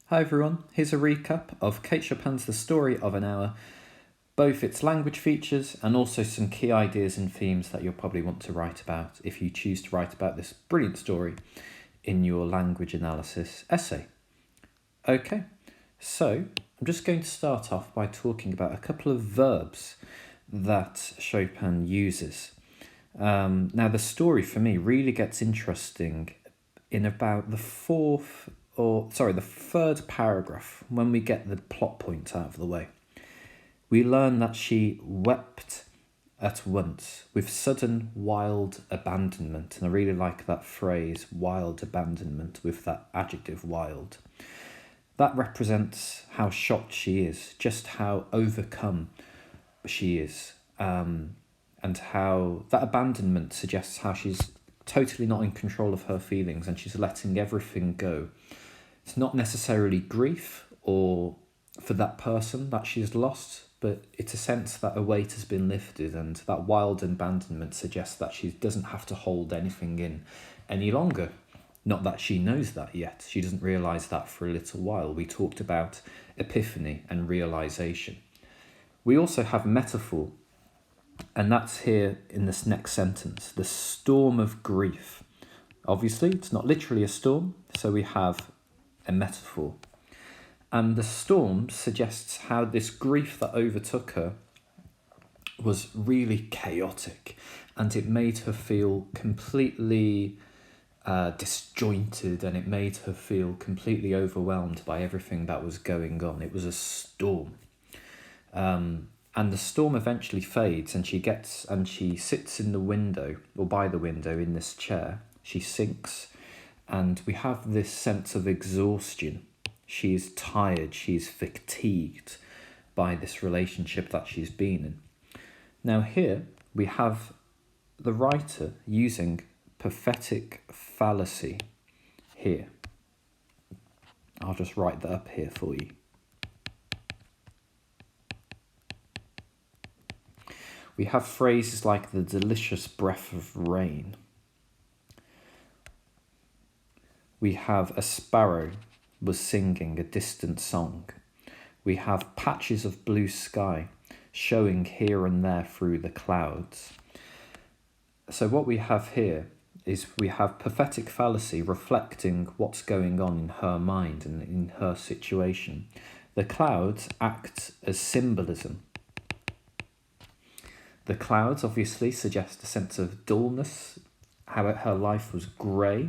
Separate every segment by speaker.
Speaker 1: Hi everyone, here's a recap of Kate Chopin's The Story of an Hour, both its language features and also some key ideas and themes that you'll probably want to write about if you choose to write about this brilliant story in your language analysis essay. Okay, so I'm just going to start off by talking about a couple of verbs that Chopin uses. Now the story for me really gets interesting in about the third paragraph, when we get the plot point out of the way. We learn that she wept at once with sudden wild abandonment, and I really like that phrase, wild abandonment, with that adjective wild. That represents how shocked she is, just how overcome she is, and how that abandonment suggests how she's totally not in control of her feelings and she's letting everything go. It's not necessarily grief or for that person that she's lost, but it's a sense that a weight has been lifted, and that wild abandonment suggests that she doesn't have to hold anything in any longer. Not that she knows that yet. She doesn't realise that for a little while. We talked about epiphany and realisation. We also have metaphor, and that's here in this next sentence, the storm of grief. Obviously, it's not literally a storm, so we have a metaphor. And the storm suggests how this grief that overtook her was really chaotic, and it made her feel completely disjointed, and it made her feel completely overwhelmed by everything that was going on. It was a storm. And the storm eventually fades, and she sits in the window, or by the window in this chair. She sinks, and we have this sense of exhaustion. She's tired, she's fatigued by this relationship that she's been in. Now here we have the writer using pathetic fallacy here. I'll just write that up here for you. We have phrases like the delicious breath of rain. We have a sparrow was singing a distant song. We have patches of blue sky showing here and there through the clouds. So what we have here is we have pathetic fallacy reflecting what's going on in her mind and in her situation. The clouds act as symbolism. The clouds obviously suggest a sense of dullness, how her life was grey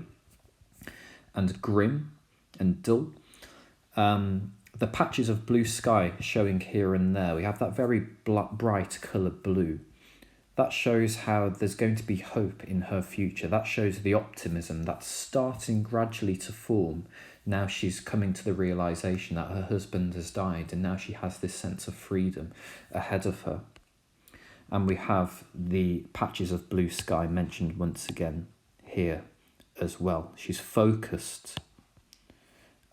Speaker 1: and grim and dull. The patches of blue sky showing here and there, we have that very bright colour blue. That shows how there's going to be hope in her future. That shows the optimism that's starting gradually to form. Now she's coming to the realisation that her husband has died, and now she has this sense of freedom ahead of her. And we have the patches of blue sky mentioned once again here as well. She's focused.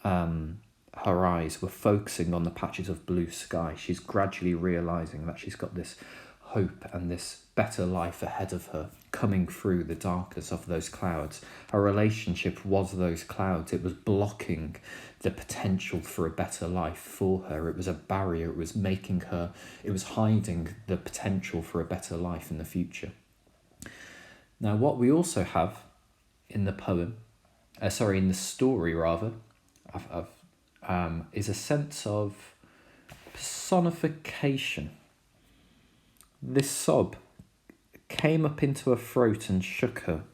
Speaker 1: Her eyes were focusing on the patches of blue sky. She's gradually realising that she's got this hope and this better life ahead of her, coming through the darkness of those clouds. Her relationship was those clouds. It was blocking the potential for a better life for her. It was a barrier. It was hiding the potential for a better life in the future. Now, what we also have in the story rather, is a sense of personification. This sob came up into her throat and shook her.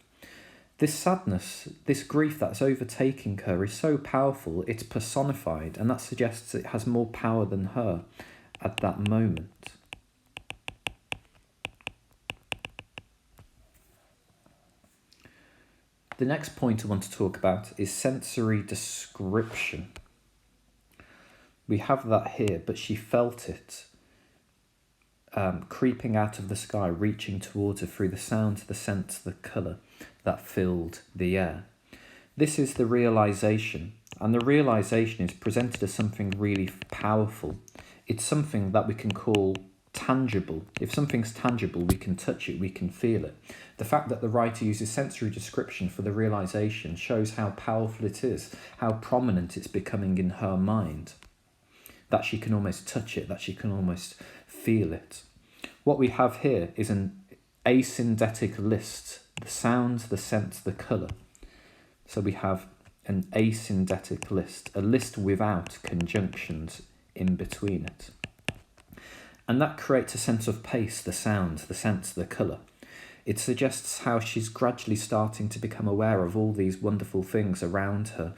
Speaker 1: This sadness, this grief that's overtaking her is so powerful, it's personified, and that suggests it has more power than her at that moment. The next point I want to talk about is sensory description. We have that here, but she felt it creeping out of the sky, reaching towards her through the sound, the sense, the colour that filled the air. This is the realisation, and the realisation is presented as something really powerful. It's something that we can call tangible. If something's tangible, we can touch it, we can feel it. The fact that the writer uses sensory description for the realization shows how powerful it is, how prominent it's becoming in her mind, that she can almost touch it, that she can almost feel it. What we have here is an asyndetic list, the sound, the sense, the colour. So we have an asyndetic list, a list without conjunctions in between it. And that creates a sense of pace, the sound, the sense, the colour. It suggests how she's gradually starting to become aware of all these wonderful things around her,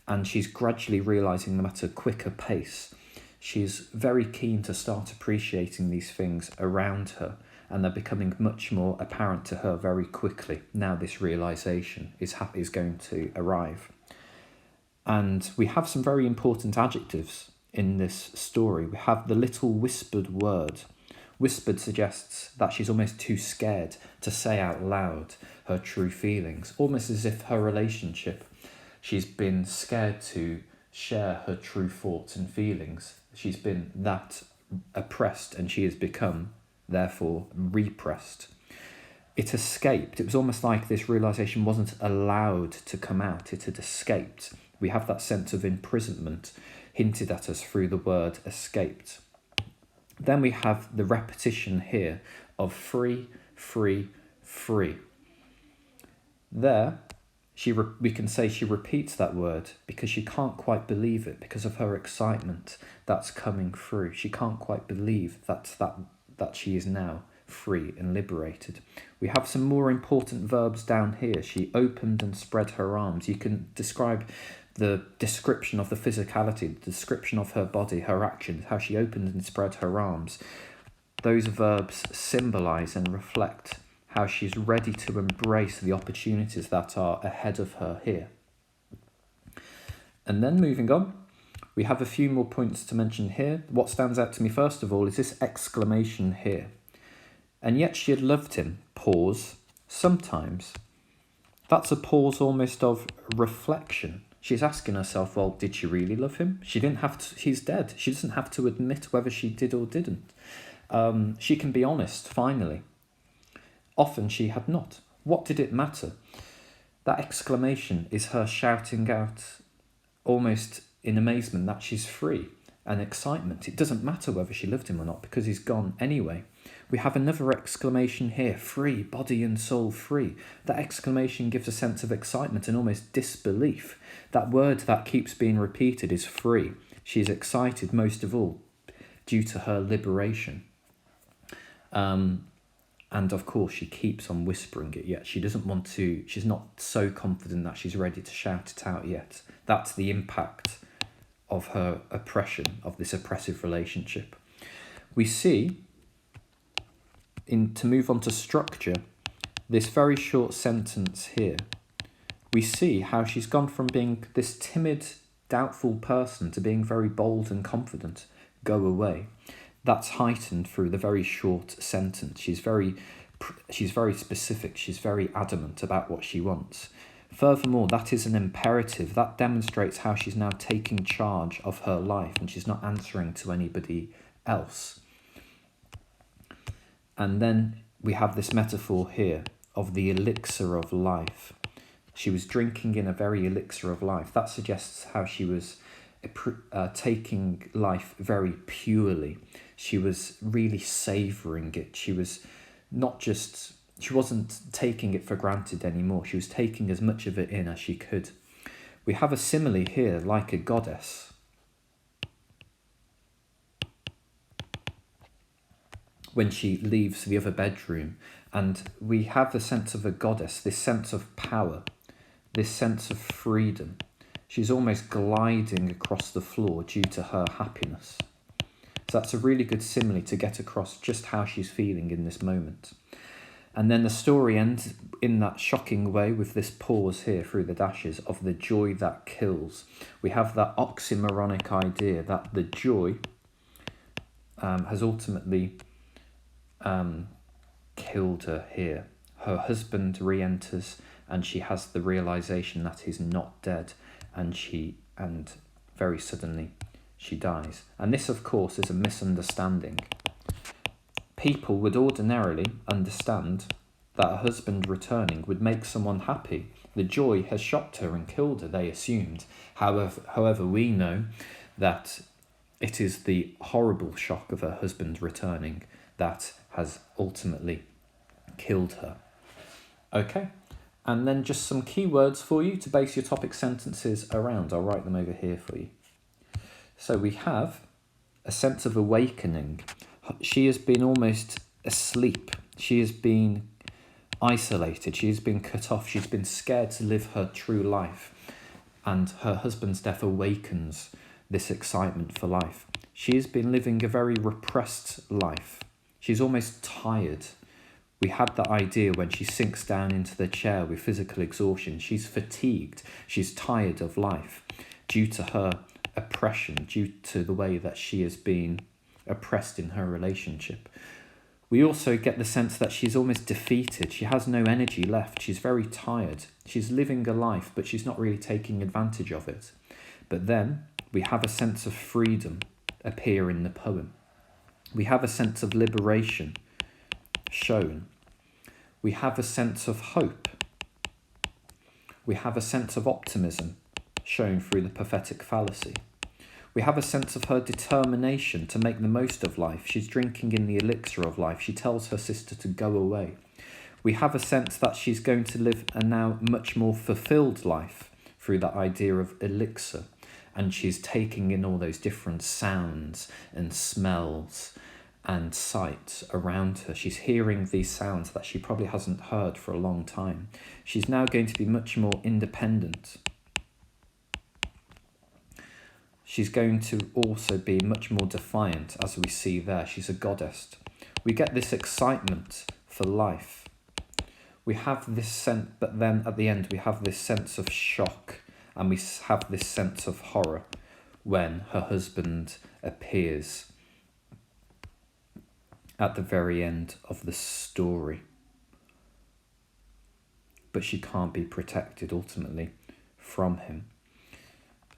Speaker 1: and she's gradually realising them at a quicker pace. She's very keen to start appreciating these things around her, and they're becoming much more apparent to her very quickly. Now this realisation is going to arrive. And we have some very important adjectives in this story. We have the little whispered word. Whispered suggests that she's almost too scared to say out loud her true feelings, almost as if her relationship, she's been scared to share her true thoughts and feelings. She's been that oppressed, and she has become, therefore, repressed. It escaped. It was almost like this realisation wasn't allowed to come out. It had escaped. We have that sense of imprisonment hinted at us through the word escaped. Then we have the repetition here of free, free, free. There, we can say she repeats that word because she can't quite believe it, because of her excitement that's coming through. She can't quite believe that she is now free and liberated. We have some more important verbs down here. She opened and spread her arms. You can describe the description of the physicality, the description of her body, her actions, how she opened and spread her arms. Those verbs symbolise and reflect how she's ready to embrace the opportunities that are ahead of her here. And then moving on, we have a few more points to mention here. What stands out to me first of all is this exclamation here. And yet she had loved him, pause, sometimes. That's a pause almost of reflection. She's asking herself, well, did she really love him? She didn't have to, he's dead. She doesn't have to admit whether she did or didn't. She can be honest, finally. Often she had not. What did it matter? That exclamation is her shouting out almost in amazement that she's free and excitement. It doesn't matter whether she loved him or not because he's gone anyway. We have another exclamation here, free, body and soul free. That exclamation gives a sense of excitement and almost disbelief. That word that keeps being repeated is free. She's excited most of all due to her liberation. And of course she keeps on whispering it, yet she doesn't want to, she's not so confident that she's ready to shout it out yet. That's the impact of her oppression, of this oppressive relationship. We see, to move on to structure, this very short sentence here, we see how she's gone from being this timid, doubtful person to being very bold and confident. Go away. That's heightened through the very short sentence. She's very specific. She's very adamant about what she wants. Furthermore, that is an imperative. That demonstrates how she's now taking charge of her life and she's not answering to anybody else. And then we have this metaphor here of the elixir of life. She was drinking in a very elixir of life. That suggests how she was taking life very purely. She was really savouring it. She wasn't taking it for granted anymore. She was taking as much of it in as she could. We have a simile here, like a goddess. When she leaves the other bedroom, and we have the sense of a goddess, this sense of power, this sense of freedom. She's almost gliding across the floor due to her happiness. So that's a really good simile to get across just how she's feeling in this moment. And then the story ends in that shocking way with this pause here through the dashes of the joy that kills. We have that oxymoronic idea that the joy has ultimately killed her here. Her husband re-enters and she has the realization that he's not dead, and very suddenly she dies. And this, of course, is a misunderstanding. people would ordinarily understand that a husband returning would make someone happy. The joy has shocked her and killed her, they assumed. However, we know that it is the horrible shock of her husband returning that has ultimately killed her. Okay, and then just some key words for you to base your topic sentences around. I'll write them over here for you. So we have a sense of awakening. She has been almost asleep. She has been isolated. She has been cut off. She's been scared to live her true life. And her husband's death awakens this excitement for life. She has been living a very repressed life. She's almost tired. We had that idea when she sinks down into the chair with physical exhaustion. She's fatigued. She's tired of life due to her oppression, due to the way that she has been oppressed in her relationship. We also get the sense that she's almost defeated. She has no energy left. She's very tired. She's living a life, but she's not really taking advantage of it. But then we have a sense of freedom appear in the poem. We have a sense of liberation shown. We have a sense of hope. We have a sense of optimism shown through the prophetic fallacy. We have a sense of her determination to make the most of life. She's drinking in the elixir of life. She tells her sister to go away. We have a sense that she's going to live a now much more fulfilled life through that idea of elixir. And she's taking in all those different sounds and smells and sights around her. She's hearing these sounds that she probably hasn't heard for a long time. She's now going to be much more independent. She's going to also be much more defiant, as we see there. She's a goddess. We get this excitement for life. We have this sense, but then at the end we have this sense of shock, and we have this sense of horror when her husband appears at the very end of the story. But she can't be protected ultimately from him.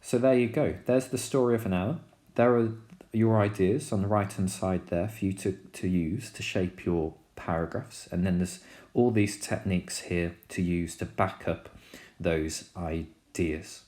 Speaker 1: So there you go. There's the story of an hour. There are your ideas on the right-hand side there for you to use to shape your paragraphs. And then there's all these techniques here to use to back up those ideas.